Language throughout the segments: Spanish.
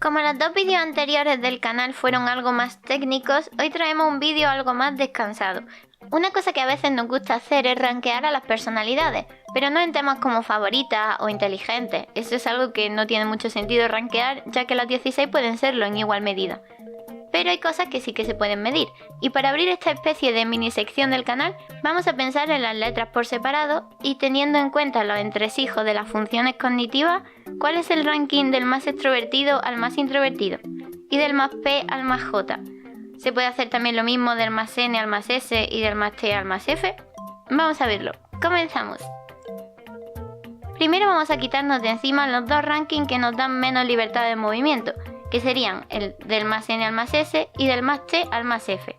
Como los dos vídeos anteriores del canal fueron algo más técnicos, hoy traemos un vídeo algo más descansado. Una cosa que a veces nos gusta hacer es rankear a las personalidades, pero no en temas como favoritas o inteligentes. Eso es algo que no tiene mucho sentido rankear, ya que las 16 pueden serlo en igual medida. Pero hay cosas que sí que se pueden medir, y para abrir esta especie de mini sección del canal, vamos a pensar en las letras por separado y teniendo en cuenta los entresijos de las funciones cognitivas, ¿cuál es el ranking del más extrovertido al más introvertido? Y del más P al más J. ¿Se puede hacer también lo mismo del más N al más S y del más T al más F? Vamos a verlo. Comenzamos. Primero vamos a quitarnos de encima los dos rankings que nos dan menos libertad de movimiento, que serían el del más N al más S y del más T al más F.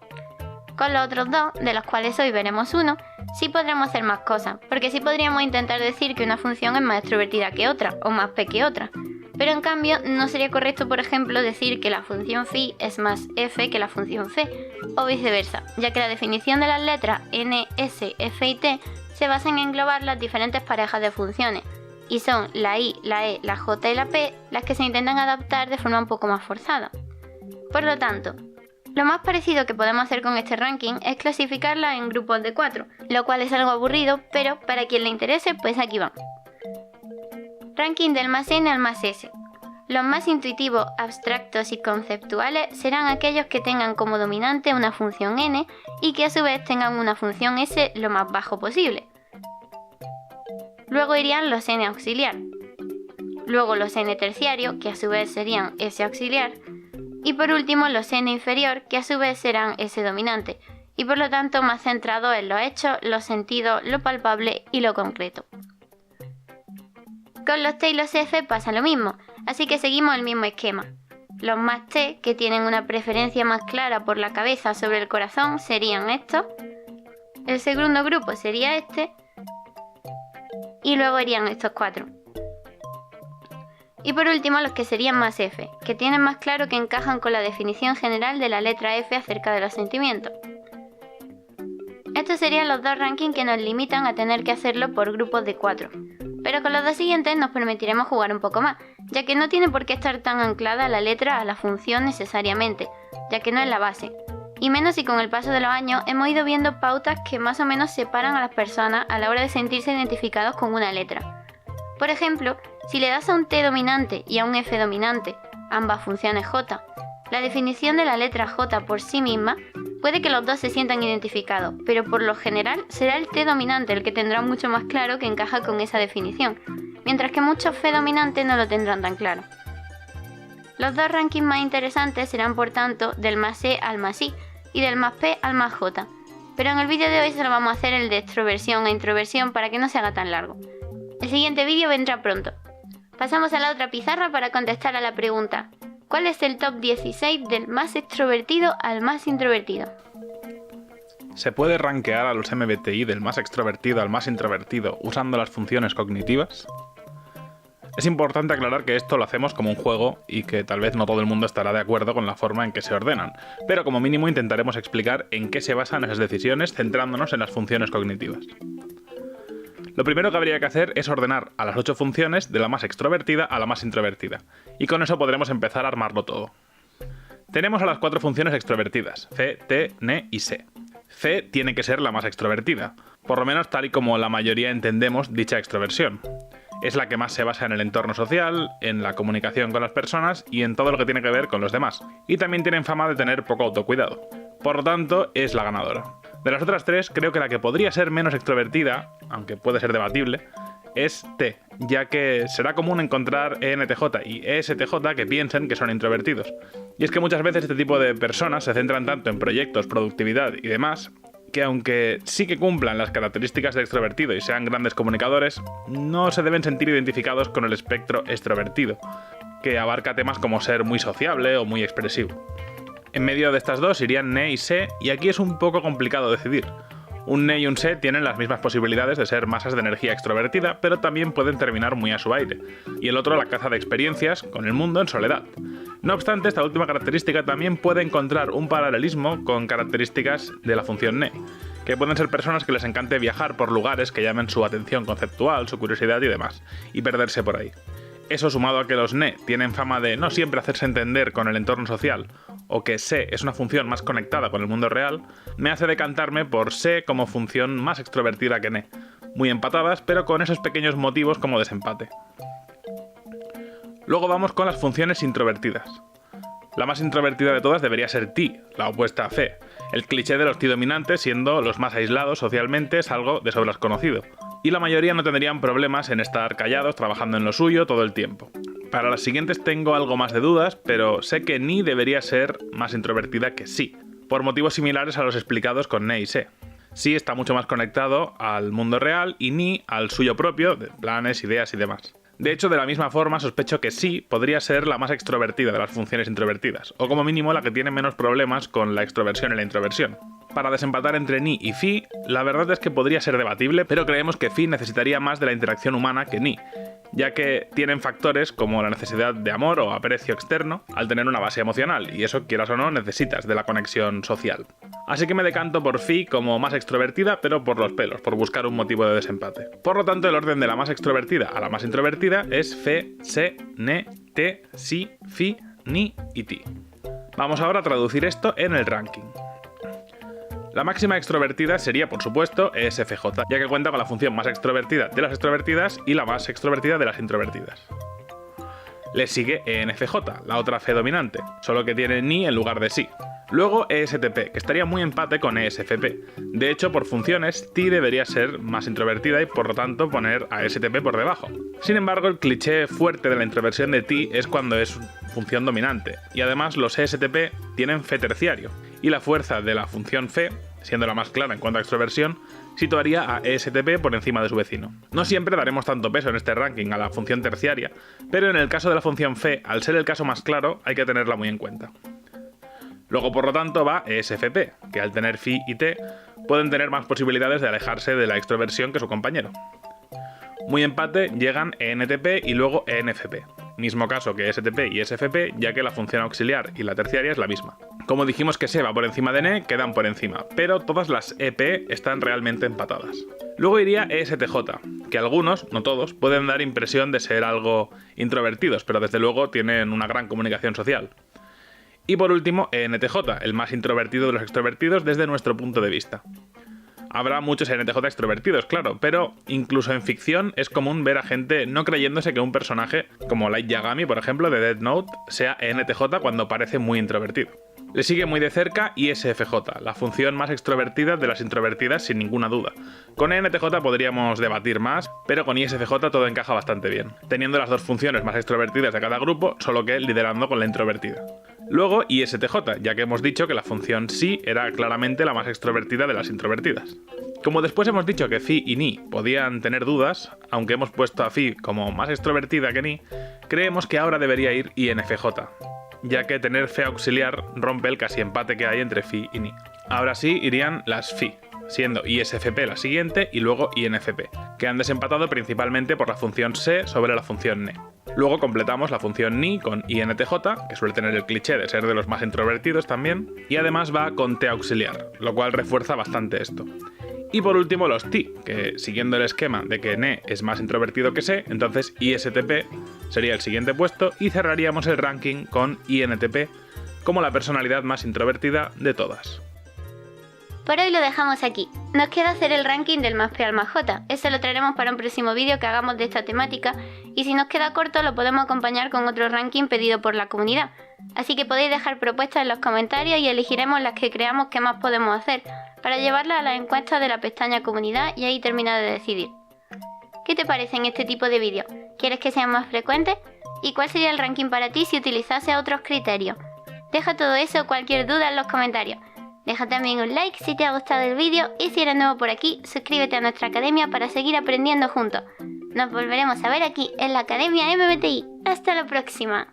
Con los otros dos, de los cuales hoy veremos uno, sí podremos hacer más cosas, porque sí podríamos intentar decir que una función es más extrovertida que otra, o más P que otra. Pero en cambio, no sería correcto, por ejemplo, decir que la función phi es más F que la función C, o viceversa, ya que la definición de las letras N, S, F y T se basa en englobar las diferentes parejas de funciones, y son la I, la E, la J y la P las que se intentan adaptar de forma un poco más forzada. Por lo tanto, lo más parecido que podemos hacer con este ranking es clasificarlas en grupos de 4, lo cual es algo aburrido, pero para quien le interese, pues aquí vamos. Ranking del más N al más S. Los más intuitivos, abstractos y conceptuales serán aquellos que tengan como dominante una función N y que a su vez tengan una función S lo más bajo posible. Luego irían los N auxiliar, luego los N terciario, que a su vez serían S auxiliar, y por último los N inferior, que a su vez serán S dominante, y por lo tanto más centrados en los hechos, los sentidos, lo palpable y lo concreto. Con los T y los F pasa lo mismo, así que seguimos el mismo esquema. Los más T, que tienen una preferencia más clara por la cabeza sobre el corazón, serían estos, el segundo grupo sería este, y luego irían estos 4. Y por último los que serían más F, que tienen más claro que encajan con la definición general de la letra F acerca de los sentimientos. Estos serían los dos rankings que nos limitan a tener que hacerlo por grupos de 4. Pero con los dos siguientes nos permitiremos jugar un poco más, ya que no tiene por qué estar tan anclada la letra a la función necesariamente, ya que no es la base. Y menos si con el paso de los años hemos ido viendo pautas que más o menos separan a las personas a la hora de sentirse identificados con una letra. Por ejemplo, si le das a un T dominante y a un F dominante, ambas funciones J, la definición de la letra J por sí misma, puede que los dos se sientan identificados, pero por lo general será el T dominante el que tendrá mucho más claro que encaja con esa definición, mientras que muchos F dominantes no lo tendrán tan claro. Los dos rankings más interesantes serán por tanto del más E al más I, y del más P al más J, pero en el vídeo de hoy solo vamos a hacer el de extroversión e introversión para que no se haga tan largo. El siguiente vídeo vendrá pronto. Pasamos a la otra pizarra para contestar a la pregunta: ¿cuál es el top 16 del más extrovertido al más introvertido? ¿Se puede rankear a los MBTI del más extrovertido al más introvertido usando las funciones cognitivas? Es importante aclarar que esto lo hacemos como un juego y que tal vez no todo el mundo estará de acuerdo con la forma en que se ordenan, pero como mínimo intentaremos explicar en qué se basan esas decisiones centrándonos en las funciones cognitivas. Lo primero que habría que hacer es ordenar a las 8 funciones de la más extrovertida a la más introvertida, y con eso podremos empezar a armarlo todo. Tenemos a las 4 funciones extrovertidas, C, T, N y C. C tiene que ser la más extrovertida, por lo menos tal y como la mayoría entendemos dicha extroversión. Es la que más se basa en el entorno social, en la comunicación con las personas y en todo lo que tiene que ver con los demás. Y también tienen fama de tener poco autocuidado. Por lo tanto, es la ganadora. De las otras 3, creo que la que podría ser menos extrovertida, aunque puede ser debatible, es T, ya que será común encontrar ENTJ y ESTJ que piensen que son introvertidos. Y es que muchas veces este tipo de personas se centran tanto en proyectos, productividad y demás, que aunque sí que cumplan las características de extrovertido y sean grandes comunicadores, no se deben sentir identificados con el espectro extrovertido, que abarca temas como ser muy sociable o muy expresivo. En medio de estas dos irían N y S, y aquí es un poco complicado decidir. Un N y un S tienen las mismas posibilidades de ser masas de energía extrovertida, pero también pueden terminar muy a su aire, y el otro la caza de experiencias con el mundo en soledad. No obstante, esta última característica también puede encontrar un paralelismo con características de la función N, que pueden ser personas que les encante viajar por lugares que llamen su atención conceptual, su curiosidad y demás, y perderse por ahí. Eso, sumado a que los NE tienen fama de no siempre hacerse entender con el entorno social, o que SE es una función más conectada con el mundo real, me hace decantarme por SE como función más extrovertida que NE, muy empatadas, pero con esos pequeños motivos como desempate. Luego vamos con las funciones introvertidas. La más introvertida de todas debería ser T, la opuesta a FE. El cliché de los T dominantes, siendo los más aislados socialmente, es algo de sobras conocido. Y la mayoría no tendrían problemas en estar callados, trabajando en lo suyo todo el tiempo. Para las siguientes tengo algo más de dudas, pero sé que Ni debería ser más introvertida que Si, por motivos similares a los explicados con Ne y Se. Si está mucho más conectado al mundo real y Ni al suyo propio, de planes, ideas y demás. De hecho, de la misma forma, sospecho que Sí podría ser la más extrovertida de las funciones introvertidas, o como mínimo la que tiene menos problemas con la extroversión y la introversión. Para desempatar entre Ni y Fi, la verdad es que podría ser debatible, pero creemos que Fi necesitaría más de la interacción humana que Ni, ya que tienen factores como la necesidad de amor o aprecio externo al tener una base emocional, y eso, quieras o no, necesitas de la conexión social. Así que me decanto por Fi como más extrovertida, pero por los pelos, por buscar un motivo de desempate. Por lo tanto, el orden de la más extrovertida a la más introvertida es Fe, Se, Ne, Te, Si, Fi, Ni y Ti. Vamos ahora a traducir esto en el ranking. La máxima extrovertida sería, por supuesto, ESFJ, ya que cuenta con la función más extrovertida de las extrovertidas y la más extrovertida de las introvertidas. Le sigue ENFJ, la otra Fe dominante, solo que tiene Ni en lugar de Si. Luego ESTP, que estaría muy empate con ESFP. De hecho, por funciones, Ti debería ser más introvertida y por lo tanto poner a ESTP por debajo. Sin embargo, el cliché fuerte de la introversión de Ti es cuando es función dominante, y además los ESTP tienen Fe terciario, y la fuerza de la función Fe, siendo la más clara en cuanto a extroversión, situaría a ESTP por encima de su vecino. No siempre daremos tanto peso en este ranking a la función terciaria, pero en el caso de la función Fe, al ser el caso más claro, hay que tenerla muy en cuenta. Luego, por lo tanto, va ESFP, que al tener Fi y T, pueden tener más posibilidades de alejarse de la extroversión que su compañero. Muy empate llegan ENTP y luego ENFP. Mismo caso que STP y SFP, ya que la función auxiliar y la terciaria es la misma. Como dijimos que Se va por encima de NE, quedan por encima, pero todas las EP están realmente empatadas. Luego iría ESTJ, que algunos, no todos, pueden dar impresión de ser algo introvertidos, pero desde luego tienen una gran comunicación social. Y por último, ENTJ, el más introvertido de los extrovertidos desde nuestro punto de vista. Habrá muchos ENTJ extrovertidos, claro, pero incluso en ficción es común ver a gente no creyéndose que un personaje, como Light Yagami, por ejemplo, de Death Note, sea ENTJ cuando parece muy introvertido. Le sigue muy de cerca ISFJ, la función más extrovertida de las introvertidas sin ninguna duda. Con ENTJ podríamos debatir más, pero con ISFJ todo encaja bastante bien, teniendo las dos funciones más extrovertidas de cada grupo, solo que liderando con la introvertida. Luego ISTJ, ya que hemos dicho que la función Si era claramente la más extrovertida de las introvertidas. Como después hemos dicho que Fi y Ni podían tener dudas, aunque hemos puesto a Fi como más extrovertida que Ni, creemos que ahora debería ir INFJ, ya que tener Fe auxiliar rompe el casi empate que hay entre Fi y Ni. Ahora sí irían las Fi, siendo ISFP la siguiente y luego INFP, que han desempatado principalmente por la función Se sobre la función Ne. Luego completamos la función Ni con INTJ, que suele tener el cliché de ser de los más introvertidos también, y además va con T auxiliar, lo cual refuerza bastante esto. Y por último los T, que siguiendo el esquema de que Ne es más introvertido que Se, entonces ISTP sería el siguiente puesto y cerraríamos el ranking con INTP como la personalidad más introvertida de todas. Por hoy lo dejamos aquí. Nos queda hacer el ranking del más P al más J. Eso lo traeremos para un próximo vídeo que hagamos de esta temática y si nos queda corto lo podemos acompañar con otro ranking pedido por la comunidad. Así que podéis dejar propuestas en los comentarios y elegiremos las que creamos que más podemos hacer para llevarlas a las encuestas de la pestaña comunidad y ahí terminar de decidir. ¿Qué te parecen este tipo de vídeos? ¿Quieres que sean más frecuentes? ¿Y cuál sería el ranking para ti si utilizase otros criterios? Deja todo eso o cualquier duda en los comentarios. Deja también un like si te ha gustado el vídeo y si eres nuevo por aquí, suscríbete a nuestra academia para seguir aprendiendo juntos. Nos volveremos a ver aquí en la Academia MBTI. ¡Hasta la próxima!